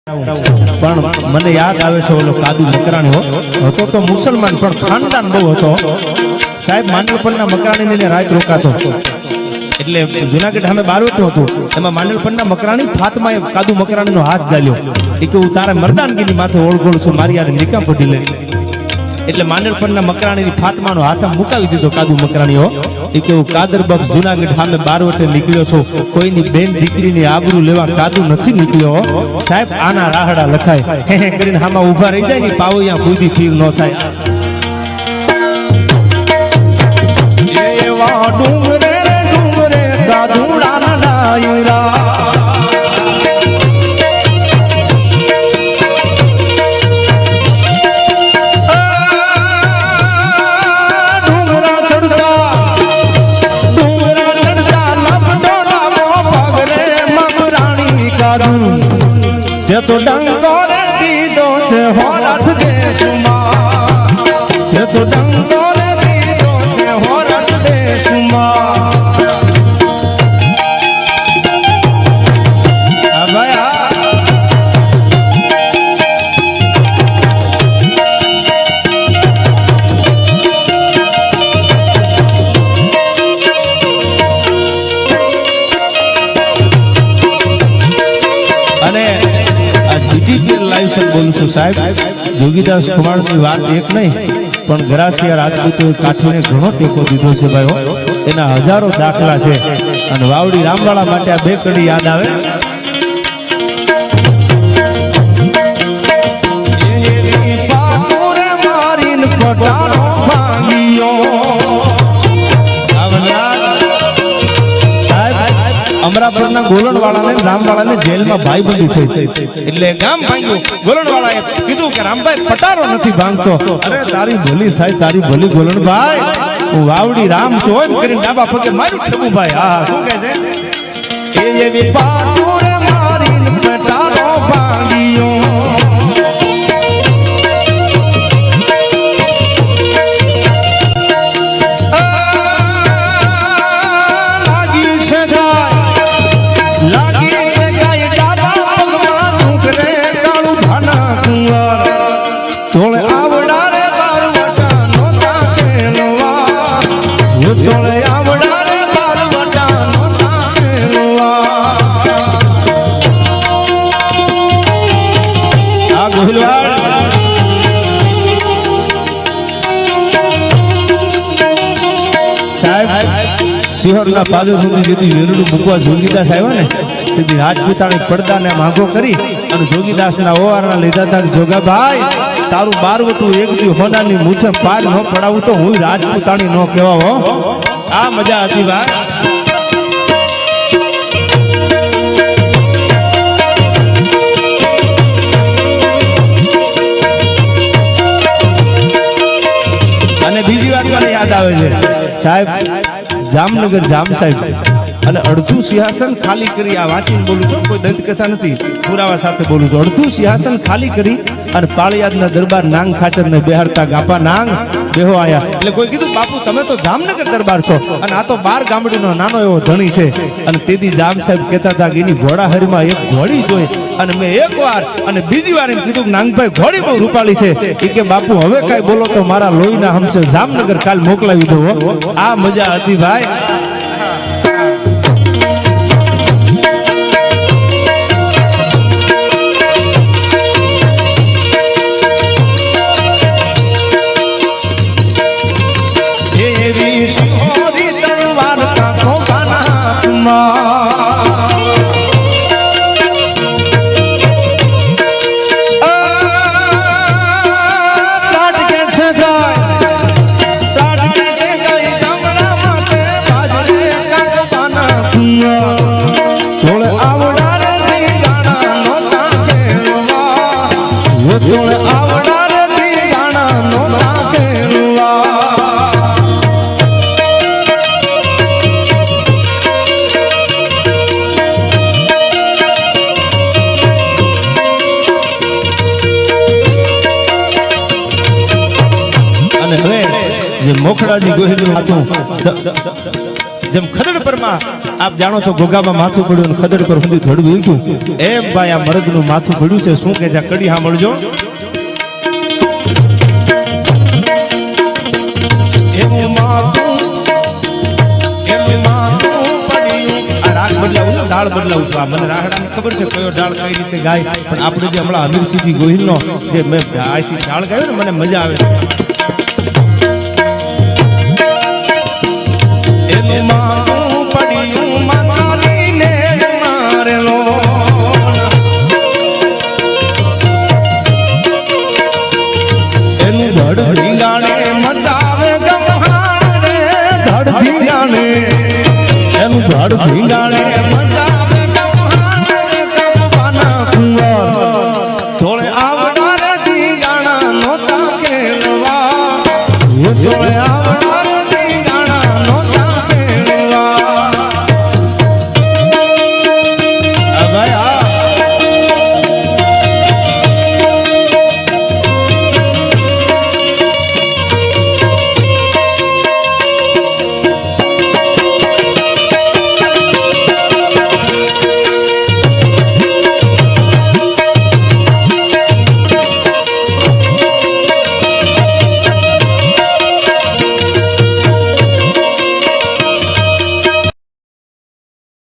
પણ મને યાદ આવે છે ઓલો કાદુ મકરાણી હતો તો મુસલમાન પણ ખાનદાન બહુ હતો સાહેબ. માંડલપણના મકરાણીને રાત રોકાતો એટલે જુનાગઢ સામે બારવટું હતું એમાં માંડલપણના મકરાણી ફાતમાએ કાદુ મકરાણીનો હાથ ઝાલ્યો એ કે હું તારા મર્દાનગીની માથે ઓળગોળ છું, મારી યાર નિકામ પડી લે. એટલે માંડલપણના મકરાણીની ફાતમાનો હાથ મુકાવી દીધો કાદુ મકરાણીઓ. એ કે હું કાદર બક્ષ જુનાગઢ સામે બારવટે નીકળ્યો છું, કોઈની બેન દીકરીની આબરૂ લેવા કાદુ નથી નીકળ્યો સાહેબ. આના રાહડા લખાય હે હે કરીને હામાં ઊભા રહી જાય ને પાવો અહીંયા બુદ્ધિ ફીર ન થાય. એવા ડુંગરે ડુંગરે કાદુડાના ડાયરા તો ડંકો રે દીધો છે હોરઠ દેશમાં, તે તો ડંકો રે દીધો છે હોરઠ દેશમાં. અને લાઈવ સર બોલું છું સાહેબ. જોગીદાસ ખુમાણની વાત એક નહીં પણ ગરાસિયા રાજપૂતોએ કાઠીને ઘણો ટેકો દીધો છે ભાઈઓ. એના હજારો દાખલા છે. અને વાવડી રામવાળા માટે આ બે કડી યાદ આવે. અમરાપુરના ગોલણવાળાને રામવાળાને જેલમાં ભાઈબંધી થઈ એટલે ગામ ભાંગ્યું. ગોલણવાળાએ કીધું કે રામભાઈ પટારો નથી ભાંગતો. અરે તારી ભલી થાય, તારી ભલી ગોલણભાઈ, હું વાવડી રામ છું એમ કરીને ડાબા પગે મારું ઠબુ ભાઈ. હા શું કહે છે? એ એવી પાટુરે મારીને પટારો ભાંગ્યો. સિંહોરના પાદર સુધી જેથી વેરડું મૂકવા જોગીદાસ આવ્યા ને તેથી રાજપૂતાણી પડદાને માગો કરી અને જોગીદાસના ઓવારના લીધા હતા. જોગાભાઈ તારું બારવટું એક દી હોનાની મૂછે પાર ન પડાવું તો હું રાજપૂતાણી ન કહેવા હો. આ મજા હતી ભાઈ. અને બીજી વાત મને યાદ આવે છે સાહેબ, જામનગર જામ સાહેબ અને અડધું સિંહાસન ખાલી કરી, આ વાંચીને બોલું છું, કોઈ દંત કથા નથી, પુરાવા સાથે બોલું છું. અડધું સિંહાસન ખાલી કરી અને પાળિયાદના દરબાર નાંગ ખાચરને બેહાડતા ગાપા નાંગ બેહો આયા. એટલે કોઈ કીધું બાપુ તમે તો જામનગર દરબાર છો અને આ તો 12 ગામડીનો નાનો એવો ધણી છે. અને તેથી જામ સાહેબ કહેતા હતા કે એની ઘોડાહરીમાં એક ઘોડી જોઈ અને મેં એક વાર અને બીજી વાર એમ કીધું નાંગભાઈ ઘોડી બહુ રૂપાળી છે. એ કે બાપુ હવે કઈ બોલો તો મારા લોહીના હમસે જામનગર કાલ મોકલાવી દો. આ મજા હતી ભાઈ. મોખડાજી ગોહિલનું હતું જેમ ખદડ પરમાં આપ જાણો છો ઘોઘામાં માથું પડ્યું અને ખદડ પર સુધી ધડવું ગયું એમ ભાઈ આ મરદનું માથું પડ્યું છે શું કે છે કડી સાંભળજો એનું માથું પડ્યું આ રાગ બદલાવું ને ડાળ બદલાવું છું આ મને રાહડાની ખબર છે કયો ડાળ કઈ રીતે ગાય પણ આપણે જે હમણાં અમીરસિંહજી ગોહિલનો જે મેં આજથી ડાળ ગાયો ને મને મજા આવે એનું માથું પડ્યું માતાલીને મારેલો એનું ધડ ધીંગાણે મચાવે ગમહાણે ધડ ધીંગાણે એનું ધડ ધીંગાણે